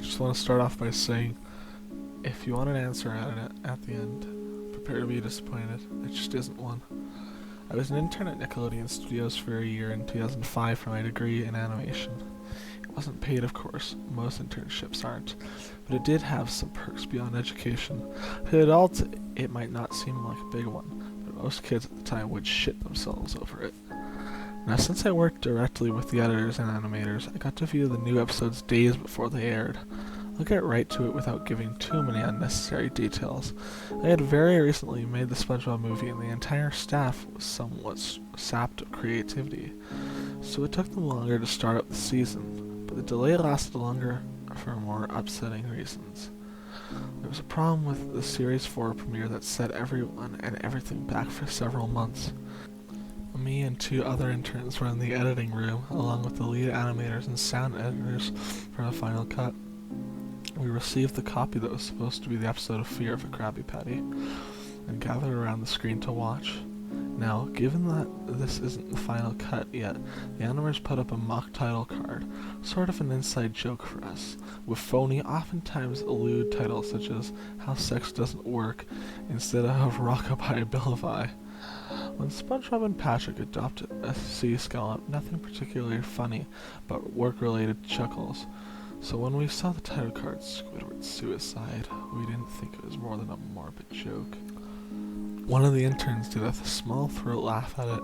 just want to start off by saying, if you want an answer at the end, prepare to be disappointed. It just isn't one. I was an intern at Nickelodeon Studios for a year in 2005 for my degree in animation. It wasn't paid, of course, most internships aren't, but it did have some perks beyond education. To an adult, it might not seem like a big one, but most kids at the time would shit themselves over it. Now, since I worked directly with the editors and animators, I got to view the new episodes days before they aired. I'll get right to it without giving too many unnecessary details. I had very recently made the SpongeBob movie, and the entire staff was somewhat sapped of creativity, so it took them longer to start up the season, but the delay lasted longer for more upsetting reasons. There was a problem with the Series 4 premiere that set everyone and everything back for several months. Me and two other interns were in the editing room, along with the lead animators and sound editors for the final cut. We received the copy that was supposed to be the episode of Fear of a Krabby Patty, and gathered around the screen to watch. Now, given that this isn't the final cut yet, the animators put up a mock title card, sort of an inside joke for us, with phony, oftentimes lewd titles such as How Sex Doesn't Work, instead of Rockabye Billabye. When SpongeBob and Patrick adopted a sea scallop, nothing particularly funny, but work-related chuckles. So when we saw the title card, Squidward's Suicide, we didn't think it was more than a morbid joke. One of the interns did a small throat laugh at it.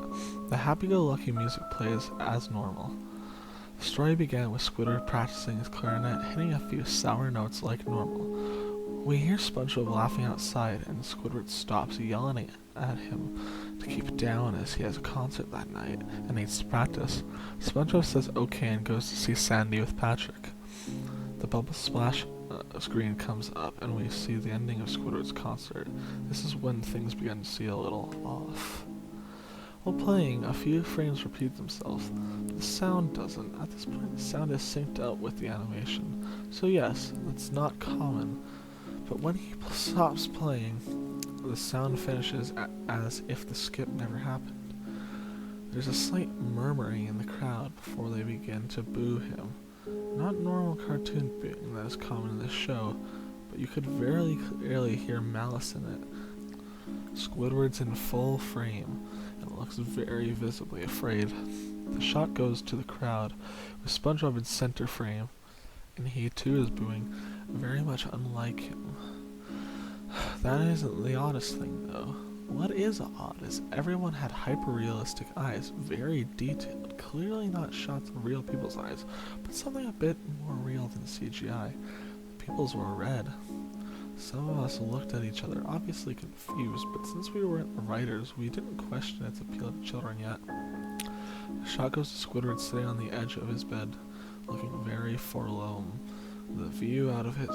The happy-go-lucky music plays as normal. The story began with Squidward practicing his clarinet, hitting a few sour notes like normal. We hear SpongeBob laughing outside, and Squidward stops yelling at him to keep down as he has a concert that night and needs to practice. SpongeBob says okay and goes to see Sandy with Patrick. The bubble splash screen comes up and we see the ending of Squidward's concert. This is when things begin to see a little off. While playing, a few frames repeat themselves, but the sound doesn't. At this point, the sound is synced up with the animation. So yes, it's not common. But when he stops playing, the sound finishes as if the skip never happened. There's a slight murmuring in the crowd before they begin to boo him. Not normal cartoon booing that is common in this show, but you could very clearly hear malice in it. Squidward's in full frame and looks very visibly afraid. The shot goes to the crowd, with SpongeBob in center frame, and he too is booing, very much unlike him. That isn't the oddest thing, though. What is odd is everyone had hyper-realistic eyes, very detailed, clearly not shots of real people's eyes, but something a bit more real than CGI. The people's were red. Some of us looked at each other, obviously confused, but since we weren't the writers, we didn't question its appeal to children yet. The shot goes to Squidward sitting on the edge of his bed, looking very forlorn. The view out of his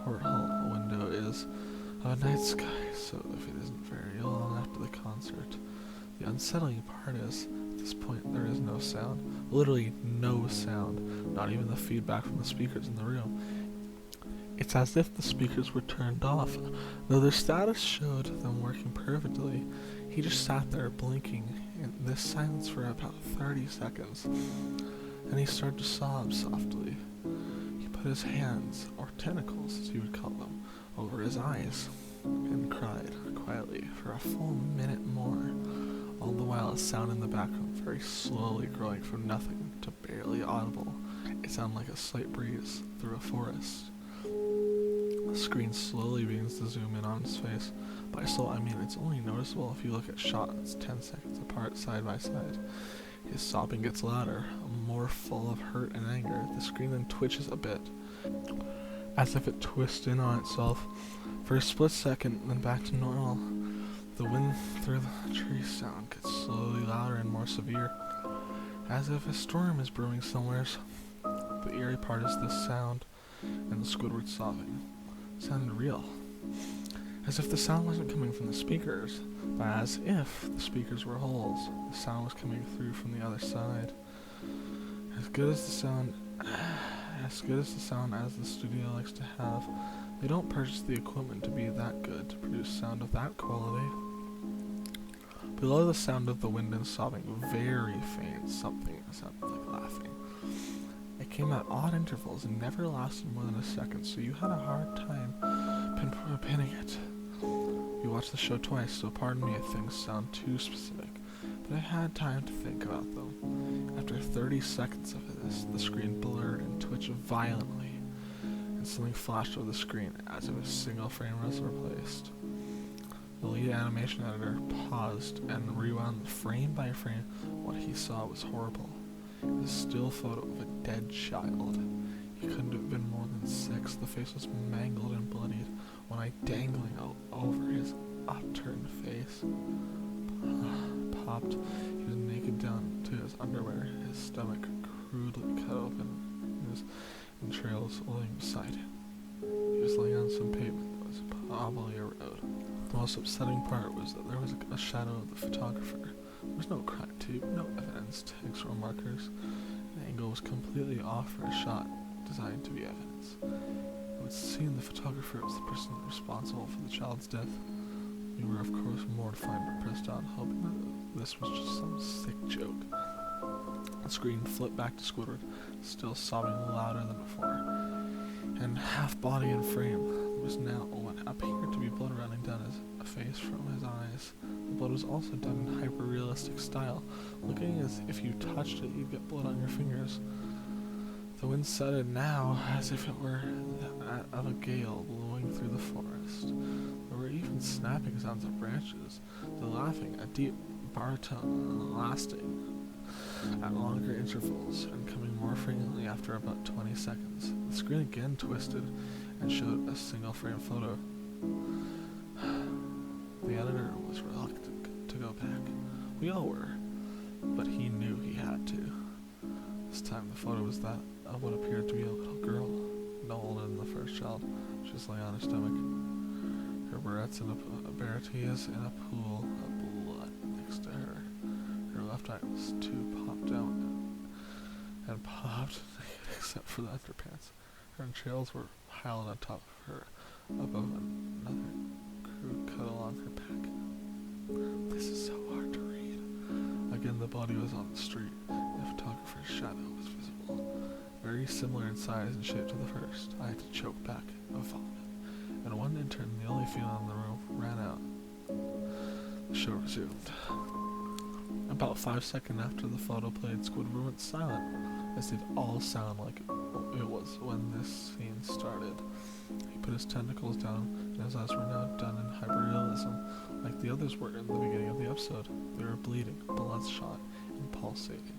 porthole window is a night sky, so if it isn't very long after the concert. The unsettling part is, at this point there is no sound. Literally no sound, not even the feedback from the speakers in the room. It's as if the speakers were turned off. Though their status showed them working perfectly, he just sat there blinking in this silence for about 30 seconds. And he started to sob softly. He put his hands, or tentacles as you would call them, over his eyes, and cried quietly for a full minute more, all the while a sound in the background very slowly growing from nothing to barely audible. It sounded like a slight breeze through a forest. The screen slowly begins to zoom in on his face. By slow, I mean it's only noticeable if you look at shots 10 seconds apart side by side. His sobbing gets louder, more full of hurt and anger. The screen then twitches a bit, as if it twists in on itself. For a split second, then back to normal. The wind through the trees sound gets slowly louder and more severe, as if a storm is brewing somewheres. The eerie part is this sound, and the Squidward sobbing. It sounded real. As if the sound wasn't coming from the speakers, but as if the speakers were holes. The sound was coming through from the other side. As good as the sound as the studio likes to have, they don't purchase the equipment to be that good to produce sound of that quality. Below the sound of the wind and sobbing, very faint, something sounded like laughing. I came at odd intervals and never lasted more than a second, so you had a hard time pinning it. You watched the show twice, so pardon me if things sound too specific, but I had time to think about them. After 30 seconds of this, the screen blurred and twitched violently, and something flashed over the screen as if a single frame was replaced. The lead animation editor paused and rewound frame by frame. What he saw was horrible. It was a still photo of a dead child. He couldn't have been more than 6. The face was mangled and bloodied, one eye dangling over his upturned face. Popped. He was naked down to his underwear, his stomach crudely cut open, and his entrails laying beside him. He was laying on some pavement that was probably a road. The most upsetting part was that there was a shadow of the photographer. There was no crime tape, no evidence tags or markers. The angle was completely off for a shot designed to be evidence. It would seem the photographer was the person responsible for the child's death. We were of course mortified but pressed on, hoping that this was just some sick joke. The screen flipped back to Squidward, still sobbing louder than before, and half body and frame. There was now what appeared to be blood running down his face from his eyes. The blood was also done in hyper-realistic style, looking as if you touched it, you'd get blood on your fingers. The wind sounded now as if it were that of a gale blowing through the forest. There were even snapping sounds of branches, the laughing, a deep baritone lasting at longer intervals and coming more frequently after about 20 seconds. The screen again twisted and showed a single frame photo. The editor was reluctant to go back. We all were, but he knew he had to. This time the photo was that of what appeared to be a little girl, no older than the first child. She was laying on her stomach. Her barrettes in a pool of blood next to her. Her left eye was too popped out and popped except for the underpants. Her entrails were piled on top of her, above another crude cut along her back. This is so hard to read. Again, the body was on the street. The photographer's shadow was visible, very similar in size and shape to the first. I had to choke back a vomit, and one intern, the only female in the room, ran out. The show resumed. About 5 seconds after the photo played, Squidward went silent, as did all sound like it was when this scene started. He put his tentacles down, and his eyes were now done in hyperrealism, like the others were in the beginning of the episode. They were bleeding, bloodshot, and pulsating.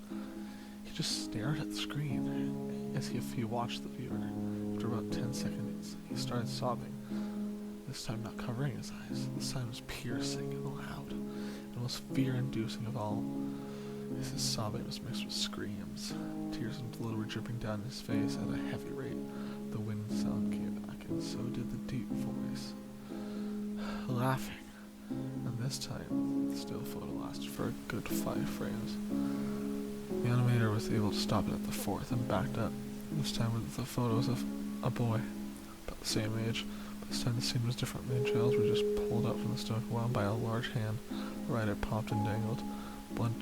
He just stared at the screen, as if he watched the viewer. After about 10 seconds, he started sobbing, this time not covering his eyes. The sound was piercing and loud, and most fear-inducing of all. His sobbing was mixed with screams. Tears and blood were dripping down his face at a heavy rate. The wind sound came back, and so did the deep voice. Laughing. And this time, the still photo lasted for a good 5 frames. The animator was able to stop it at the 4th and backed up. This time with the photos of a boy, about the same age, but this time the scene was different. The entrails were just pulled out from the stomach, wound by a large hand. The right eye popped and dangled, blood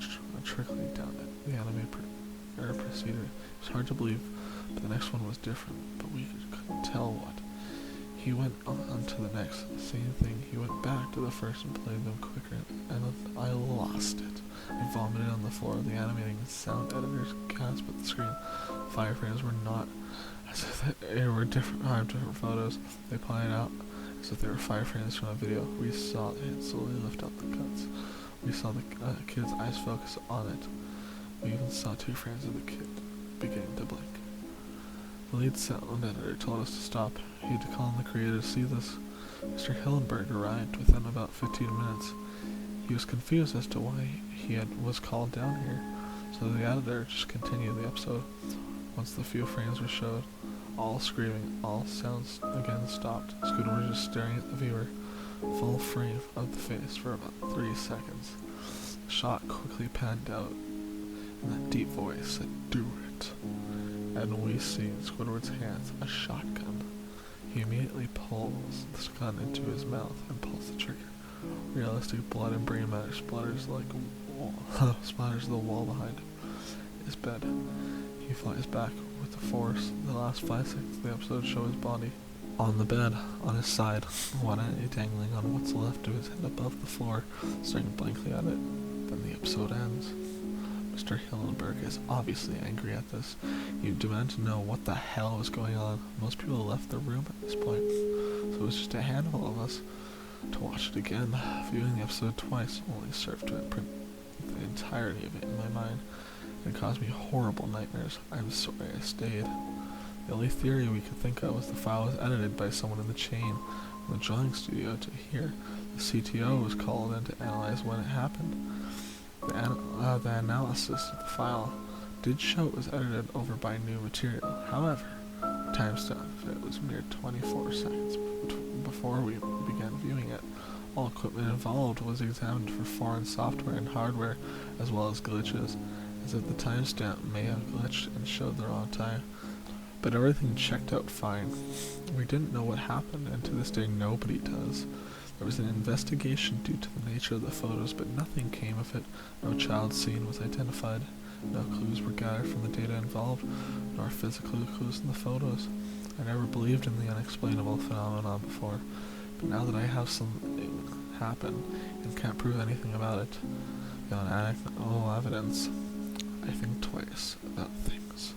trickling down it. The animator proceeded. It was hard to believe, but the next one was different, but we couldn't tell what. He went on to the next, same thing. He went back to the first and played them quicker, and I lost it. I vomited on the floor. The animating sound editors gasped at the screen. 5 frames were not as if they were different photos. They pointed out as if they were 5 frames from a video. We saw it slowly lift up the cuts. We saw the kid's eyes focus on it. We even saw 2 frames of the kid beginning to blink. The lead sound editor told us to stop. He had to call on the creator to see this. Mr. Hillenberg arrived within about 15 minutes. He was confused as to why he was called down here, so the editor just continued the episode. Once the few frames were showed, all screaming, all sounds again stopped. Squidward was just staring at the viewer, full frame of the face for about 3 seconds. The shot quickly panned out, and that deep voice said, "Do it." And we see in Squidward's hands a shotgun. He immediately pulls this gun into his mouth and pulls the trigger. Realistic blood and brain matter splatters the wall behind his bed. He flies back with the force. The last 5 seconds of the episode show his body on the bed, on his side, one eye dangling on what's left of his head above the floor, staring blankly at it. Then the episode ends. Mr. Hillenberg is obviously angry at this. He demanded to know what the hell was going on. Most people left the room at this point, so it was just a handful of us. To watch it again, viewing the episode twice only served to imprint the entirety of it in my mind. It caused me horrible nightmares. I'm sorry I stayed. The only theory we could think of was the file was edited by someone in the chain from the drawing studio to here. The CTO was called in to analyze when it happened. The analysis of the file did show it was edited over by new material. However, the timestamp of it was mere 24 seconds before we began viewing it. All equipment involved was examined for foreign software and hardware, as well as glitches, as if the timestamp may have glitched and showed the wrong time. But everything checked out fine. We didn't know what happened, and to this day nobody does. There was an investigation due to the nature of the photos, but nothing came of it. No child scene was identified. No clues were gathered from the data involved, nor physical clues in the photos. I never believed in the unexplainable phenomenon before, but now that I have something happen and can't prove anything about it, beyond anecdotal evidence, I think twice about things.